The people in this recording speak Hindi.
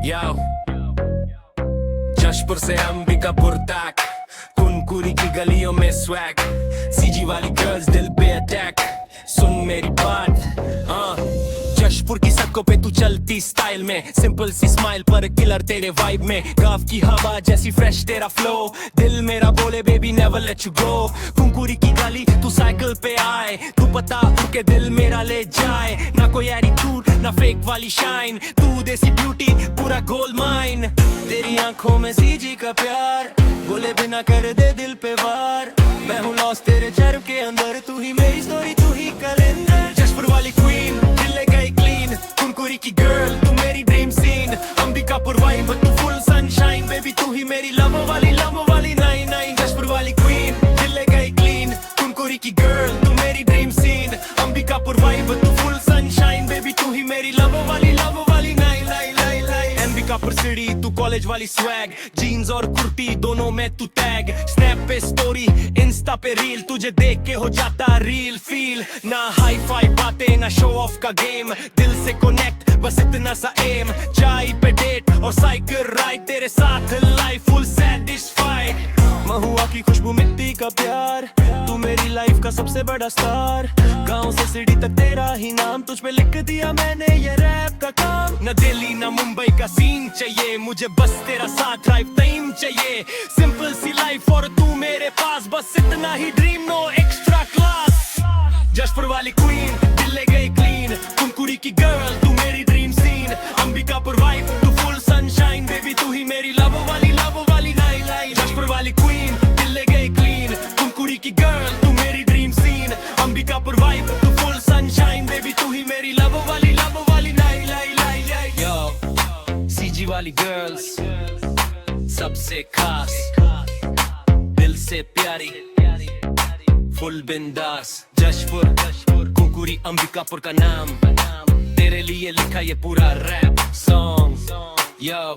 Yo, जशपुर से अंबिकापुर तक, कुनकुरी की गलियों में स्वैग, सीजी वाली गर्ल्स दिल पे अटैक। सुन मेरी बात, जशपुर की सड़कों पे तू चलती स्टाइल में, सिंपल सी स्माइल पर किलर तेरे वाइब में, गाँव की हवा जैसी फ्रेश तेरा फ्लो, दिल मेरा बोले baby never let you go. Kunkuri की गली तू साइकिल पे आए, तू पता के दिल मेरा ले जाए, ना कोई एटीट्यूड ना फेक वाली शाइन, तू देसी ब्यूटी पूरा गोल्ड माइन। तेरी आंखों में सीजी का प्यार, बोले बिना कर दे दिल पे वार, मैं हूँ लॉस्ट तेरे चर्म के अंदर, तू ही मेरी स्टोरी तू ही कैलेंडर। जशपुर वाली क्वीन दिल ले गई क्लीन, कुनकुरी की गर्ल तू मेरी ड्रीम सीन, अंबिकापुर वाइब तू फुल सनशाइन, बेबी तू ही मेरी लव वाली नाइन नाइन। जशपुर वाली क्वीन दिल ले गई क्लीन, कुनकुरी की गर्ल तू मेरी ड्रीम सीन, अंबिकापुर वाइब तू फुल सनशाइन, बेबी तू ही मेरी लव वाली nine nine nine. Ambikapur city तू कॉलेज वाली स्वैग, जीन्स और कुर्ती दोनों में तू टैग, स्नैप पे स्टोरी इंस्टा पे रील, तुझे देख के हो जाता रील फील, ना हाई फाई बातें ना शो ऑफ का गेम, दिल से कनेक्ट बस इतना सा एम, चाय पे डेट और साइकिल राइड, तेरे साथ लाइफ फुल सैटिस्फाइड। महुआ की खुशबू मिट्टी का प्यार, तू मेरी लाइफ का सबसे बड़ा स्टार, गांव से सिटी तक तेरा ही नाम, तुझ पे लिख दिया मैंने ये रैप का काम। न दिल्ली न मुंबई का सीन चाहिए, मुझे बस तेरा साथ ड्राइव टाइम चाहिए, सिंपल सी लाइफ और तू मेरे पास, बस इतना ही dream no extra class. Jashpur वाली क्वीन दिल ले गई क्लीन, कुनकुरी की गर्ल तू मेरी ड्रीम सीन, अंबिकापुर वाइब तू फुल सनशाइन, बेबी तू ही मेरी लव वाली नाइन नाइन। जशपुर वाली क्वीन दिल ले गई क्लीन, कुनकुरी की गर्ल तू मेरी ड्रीम सीन, अंबिकापुर वाइब तू फुल सनशाइन, बेबी तू ही मेरी लव वाली नाइन नाइन। यो सीजी वाली गर्ल्स सबसे खास, दिल से प्यारी फुल बिंदास। जशपुर कुनकुरी अंबिकापुर का नाम, तेरे लिए लिखा ये पूरा रैप सॉन्ग। यो